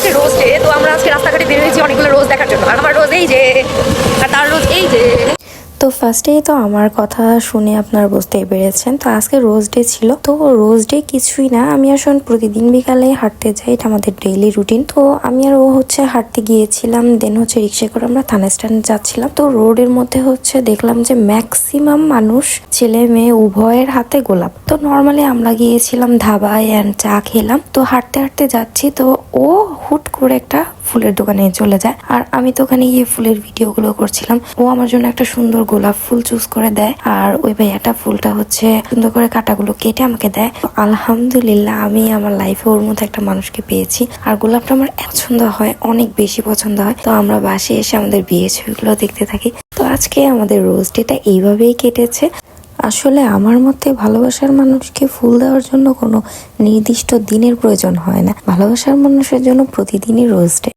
হচ্ছে rose day. তো আমরা আজকে রাস্তাঘাটে বের হয়েছি অনেকগুলো রোজ দেখার জন্য। আর আমার রোজ এই যে, আর তার রোজ এই যে। তো ফার্স্টেই তো আমার কথা শুনে আপনারা বুঝতেই পেরেছেন, তো আজকে রোজ ডে ছিল। তো রোজ ডে কিছুই না, আমি আসলে প্রতিদিন বিকালে হাঁটতে যাই, এটা আমাদের ডেইলি রুটিন। তো আমি আর ও হচ্ছে হাঁটতে গিয়েছিলাম, দেন হচ্ছে রিক্সায় করে আমরা থানা স্ট্যান্ড যাচ্ছিলাম। তো রোডের মধ্যে হচ্ছে দেখলাম যে ম্যাক্সিমাম মানুষ, ছেলে মেয়ে উভয়ের হাতে গোলাপ। তো নর্মালি আমরা গিয়েছিলাম ধাবায় অ্যান্ড চা খেলাম। তো হাঁটতে হাঁটতে যাচ্ছি, তো ও হুট করে একটা ফুলের দোকানে চলে যায়, আর আমি তো ওখানে গিয়ে ফুলের ভিডিওগুলো করছিলাম। ও আমার জন্য একটা সুন্দর গোলাপ ফুল চুজ করে দেয়, আর ওই ভাইয়াটা ফুলটা হচ্ছে সুন্দর করে কাটাগুলো কেটে আমাকে দেয়। তো আলহামদুলিল্লাহ, আমি আমার লাইফে ওর মধ্যে একটা মানুষকে পেয়েছি। আর গোলাপটা আমার পছন্দ হয়, অনেক বেশি পছন্দ হয়। তো আমরা বাসে এসে আমাদের বিয়ে ছবিগুলো দেখতে থাকি। তো আজকে আমাদের রোজ ডেটা এইভাবেই কেটেছে। আসলে আমার মতে ভালোবাসার মানুষকে ফুল দেওয়ার জন্য কোনো নির্দিষ্ট দিনের প্রয়োজন হয় না, ভালোবাসার মানুষের জন্য প্রতিদিনই রোজ ডে।